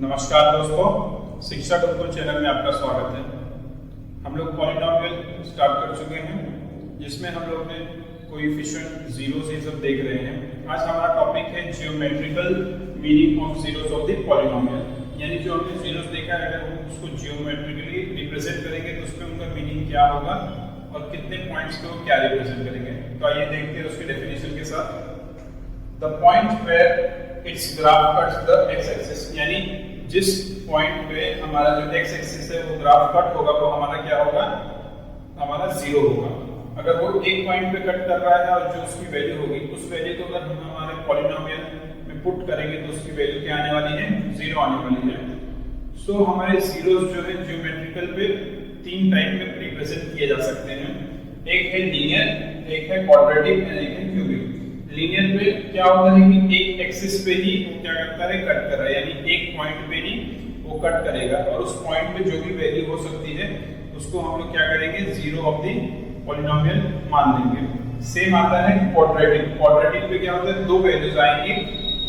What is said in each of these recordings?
नमस्कार दोस्तों, शिक्षा गुरुकुल चैनल में आपका स्वागत है। हम लोग पॉलिनोमियल स्टार्ट कर चुके हैं, जिसमें हम लोग ने कोएफिशिएंट जीरोस ये सब देख रहे हैं। आज हमारा टॉपिक है geometrical meaning of zeros of the polynomial. यानी जो हमने जीरोस देखा है, अगर हम उसको जियोमेट्रिकली रिप्रेजेंट करेंगे तो उसमें उनका मीनिंग क्या होगा और कितने पॉइंट्स को क्या रिप्रेजेंट करेंगे। तो आइए देखते हैं उसकी डेफिनेशन के साथ। The point where its graph cuts the X axis, यानी जिस पॉइंट पे हमारा जो एक्स एक्सिस है वो ग्राफ कट होगा वो हमारा क्या होगा, हमारा जीरो होगा। अगर वो एक पॉइंट पे कट कर रहा है और जो उसकी वैल्यू होगी उस वैल्यू को अगर हम हमारे पॉलिनोमियल में पुट करेंगे तो उसकी वैल्यू क्या आने वाली है, जीरो आने वाली है। सो हमारे जीरोस जो है जियोमेट्रिकल पे तीन टाइप में रिप्रेजेंट किए जा सकते हैं। एक है लीनियर, एक है क्वाड्रेटिक और एक है क्यूबिक। लीनियर पे क्या होता है कि एक एक्सिस पे ही वो क्या करता है, कट कर रहा है, यानी एक पॉइंट पे ही वो कट करेगा और उस पॉइंट पे जो भी वैल्यू हो सकती है उसको हम लोग क्या करेंगे, जीरो ऑफ द पॉलिनोमियल मान लेंगे। सेम आता है क्वाड्रेटिक। क्वाड्रेटिक पे क्या होता है, दो वैल्यूज आएंगी,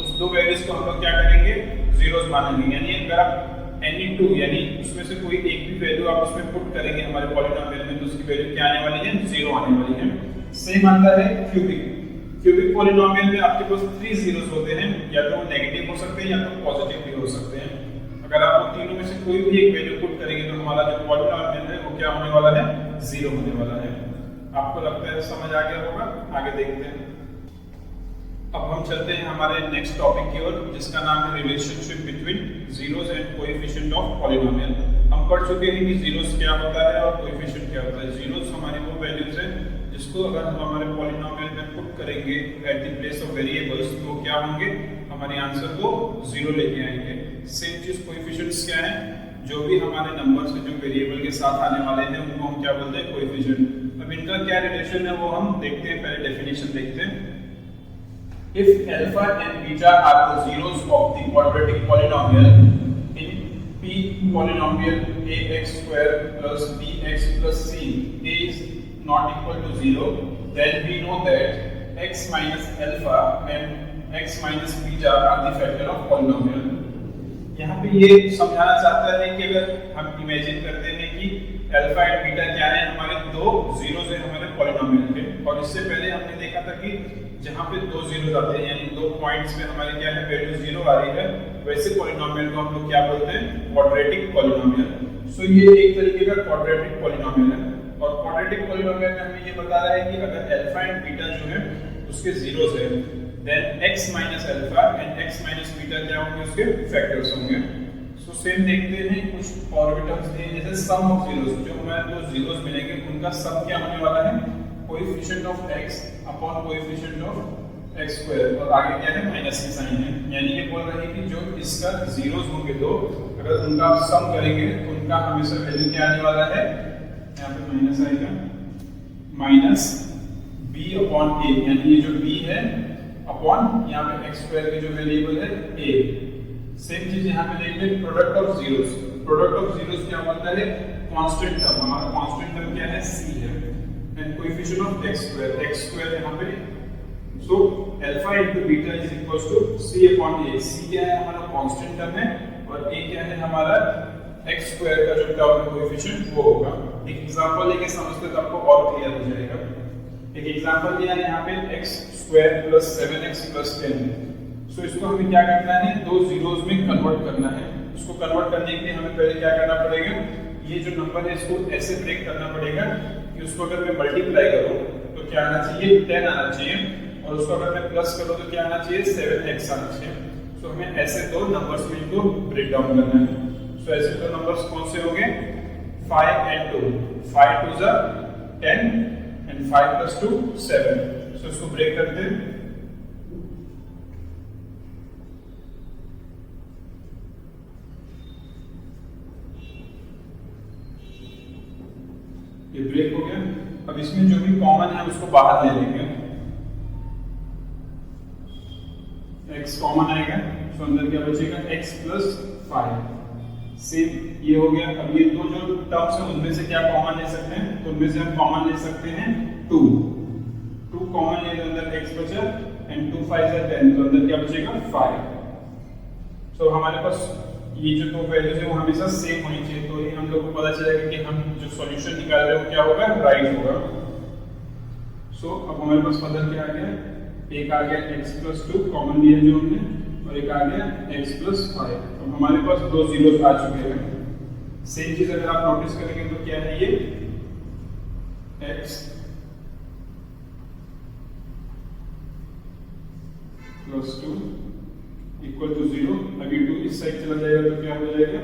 उस दो वैल्यूज को हम लोग क्या करेंगे, जीरोस मानेंगे। यानी अगर आप एनी टू यानी उसमें से कोई एक भी वैल्यू आप उसमें पुट करेंगे हमारे पॉलिनोमियल में तो उसकी वैल्यू क्या आने वाली है, जीरो आने वाली है। सेम आता है क्यूबिक। क्यूबिक पॉलिनोमियल में आपके पास 3 जीरोस होते हैं, या तो वो नेगेटिव हो सकते हैं या तो पॉजिटिव भी हो सकते हैं। अगर आप उन तीनों में से कोई भी एक वैल्यू पुट करेंगे तो हमारा जो पॉलिनोमियल है वो क्या होने वाला है, जीरो होने वाला है। आपको लगता है समझ आ गया होगा, आगे देखते हैं। अब हम चलते हैं हमारे नेक्स्ट टॉपिक की ओर, जिसका नाम है relationship between zeros and coefficient of polynomial. हम पढ़ चुके हैं कि जीरोस क्या होता है और कोएफिशिएंट क्या होता है। जीरोस हमारी वो वैल्यूज है जिसको अगर हम हमारे पॉलिनोमियल में पुट करेंगे at the place of variables तो क्या होंगे, हमारे आंसर को जीरो लेके आएंगे। सेम चीज कोएफिशिएंट्स क्या है, जो भी हमारे नंबर्स है जो वेरिएबल के साथ आने वाले हैं उनको हम क्या बोलते हैं, कोएफिशिएंट। अब इनका क्या रिलेशन है वो हम देखते हैं, पहले डेफिनेशन देखते हैं। If alpha and beta are the zeros of the quadratic polynomial in P polynomial ax square plus bx plus c is not equal to 0, then we know that x minus alpha and x minus beta are the factor of polynomial. यहाँ पे ये समझाना चाहता है कि अगर हम imagine करते हैं कि अल्फा एंड बीटा क्या है, हमारे दो जीरोस हैं हमारे पॉलिनोमियल के, और इससे पहले हमने देखा था कि जहाँ पे दो जीरोस आते हैं यानी दो पॉइंट्स में हमारे क्या है, वैल्यू जीरो आ रही है, वैसे पॉलिनोमियल को हम लोग क्या बोलते हैं, क्वाड्रेटिक पॉलिनोमियल। सो ये एक तरीके का क्वाड्रेटिक पॉलिनोमियल है। और क्वाड्रेटिक पॉलिनोमियल में हमें ये बता रहा है कि अगर अल्फा एंड बीटा जो है उसके जीरोस है, then x minus alpha and x minus beta क्या होंगे, उसके फैक्टर्स होंगे। सो सेम देखते हैं, कुछ और भी टर्म्स दिए जैसे सम ऑफ जीरोस, जो हमारे दो जीरोस मिलेंगे उनका सम क्या होने वाला है, coefficient of x upon coefficient of x square, और आगे क्या है, माइनस की साइन है। यानी ये बोल रहे हैं कि जो इसका जीरोस होंगे दो, अगर उनका सम करेंगे तो उनका हमेशा वैल्यू क्या आने वाला है, यहाँ पे माइनस आएगा, माइनस b अपॉन a, यानी ये जो b है अपॉन यहाँ पे x स्क्वायर की जो वेरिएबल है a। सेम चीज यहाँ पे देखते हैं product of zeros. Product of zeros क्या होता है, कांस्टेंट टर्म, हमारा कांस्टेंट टर्म क्या है, c है, and coefficient of x square यहाँ पे। So alpha into beta is equals to c upon a। c क्या है, हमारा कांस्टेंट टर्म है, और a क्या है, हमारा x स्क्वायर का जो टर्म है कोएफिशिएंट वो होगा। एक एग्जांपल लेके समझते तो आपको और क्लियर हो जाएगा। एक एग्जांपल दिया है यहाँ पे x square plus 7x plus 10। सो इसको हमें क्या करना है, दो जीरोस में कन्वर्ट करना है। इसको कन्वर्ट करने के लिए हमें पहले क्या करना पड़ेगा, ये जो नंबर है इसको ऐसे ब्रेक करना पड़ेगा कि उसको अगर मैं मल्टीप्लाई करूं तो क्या आना चाहिए, 10 आना चाहिए, और उसको अगर मैं प्लस करूं तो क्या आना चाहिए, 7x आना चाहिए। सो हमें ऐसे दो नंबर्स में इनको ब्रेक डाउन करना है। सो ऐसे दो नंबर्स कौन से होंगे, 5 and 2, 5 2 जा 10 and 5 plus 2 7। सो इसको ब्रेक करते हैं। ये ब्रेक हो गया। अब इसमें जो भी कॉमन है उसको बाहर ले लेंगे, x कॉमन आएगा, तो अंदर क्या बचेगा, x प्लस 5। सेम ये हो गया। अब ये दो जो टर्म्स हैं उनमें से क्या कॉमन ले सकते हैं, तो उनमें से हम कॉमन ले सकते हैं 2 कॉमन ले, अंदर x बचा, एंड 2 5 10, तो अंदर क्या बचेगा 5। सो हमारे पास ये जो दो वैल्यूज है वो हमेशा सेम होनी चाहिए, तो ये हम लोग को पता चलेगा कि हम जो सॉल्यूशन निकाल रहे हैं वो क्या होगा, राइट होगा। सो अब हमारे पास फर्दर क्या आ गया, एक आ गया x+2 कॉमन लिया जो हमने, और एक आ गया x+5। अब हमारे पास दो जीरोस आ चुके हैं। सेम चीज अगर आप नोटिस करेंगे तो क्या है, ये x +2 इक्वल टू 0। अभी 2 इस साइड चला जाएगा तो क्या हो जाएगा,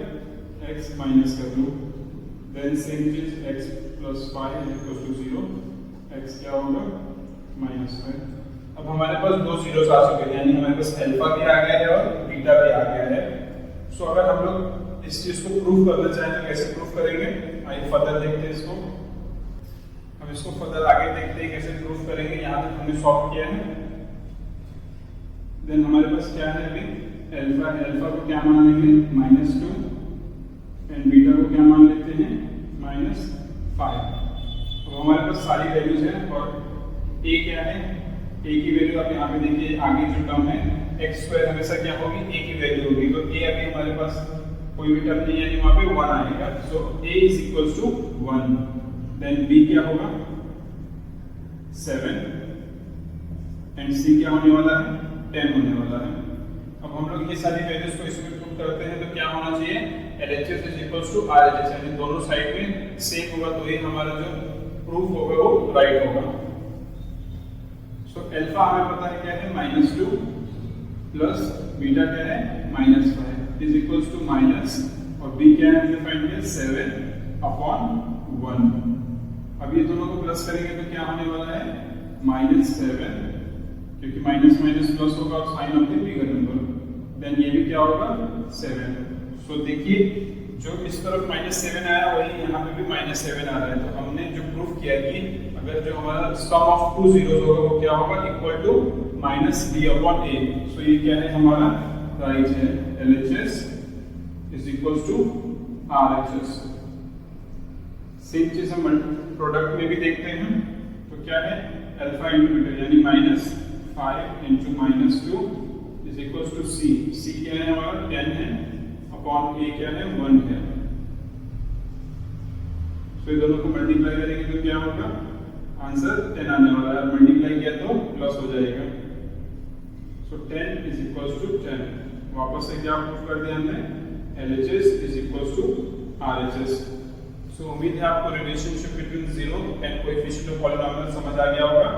x माइनस कर दो, देन सेम चीज x+5 इक्वल टू 0, x क्या होगा, -5। अब हमारे पास दो जीरोस आ चुके हैं, यानी हमारे पास अल्फा भी आ गया है और बीटा भी आ गया है। सो अगर हम लोग इस चीज को प्रूव करना चाहें तो कैसे प्रूव करेंगे, आइए फर्दर देखते हैं इसको। हम इसको फर्दर आगे देखते हैं कैसे प्रूव करेंगे। यहाँ तक हमने सॉल्व किया है, देन हमारे पास क्या है, अभी अल्फा है, अल्फा को क्या मान लेंगे, -2, एंड बीटा को क्या मान लेते हैं, -5। अब हमारे पास सारी वैल्यूज हैं, और a क्या है, a की वैल्यू आप यहाँ पे देखिए, आगे जो टर्म है x² हमेशा क्या होगी, a की वैल्यू होगी, तो a अभी हमारे पास कोई भी टर्म नहीं है, यानी वहाँ पे 1 आएगा। सो a = 1, देन b क्या होगा, 7, एंड c क्या होने वाला है, 10 होने वाला है। अब हम लोग ये सारी वैल्यूज को इसमें पुट करते हैं तो क्या होना चाहिए, LHS = RHS, यानी दोनों साइड में सेम होगा, तो ये हमारा जो प्रूफ होगा वो राइट होगा। सो अल्फा हमें पता है क्या है, -2 प्लस बीटा क्या है, -5 इज इक्वल्स टू माइनस, और b क्या है हमने फाइंड किया, 7/1। अब ये दोनों को प्लस करेंगे तो क्या होने वाला है, -7, क्योंकि माइनस माइनस प्लस होगा और sign of the bigger number, then ये भी क्या होगा, 7। सो देखिए जो इस तरफ -7 आया वही यहाँ पे भी -7 आ रहा है, तो हमने जो प्रूफ किया कि अगर जो हमारा सम ऑफ टू जीरोस होगा वो क्या होगा, इक्वल टू -b/a। सो ये क्या है हमारा, राइट है, LHS = RHS। सेम चीज हम प्रोडक्ट में भी देखते हैं, तो क्या है, अल्फा इंटू बीटा, यानी -5 × -2 = c। c क्या है हमारा, 10 है, अपॉन a क्या है, 1 है। तो ये दोनों को मल्टीप्लाई करेंगे तो क्या होगा, आंसर 10 आने वाला है, मल्टीप्लाई किया तो प्लस हो जाएगा। सो 10 = 10। वापस से क्या प्रूफ कर दिया हमने, LHS = RHS। सो उम्मीद है आपको relationship between zero and coefficient of polynomial समझ आ गया होगा।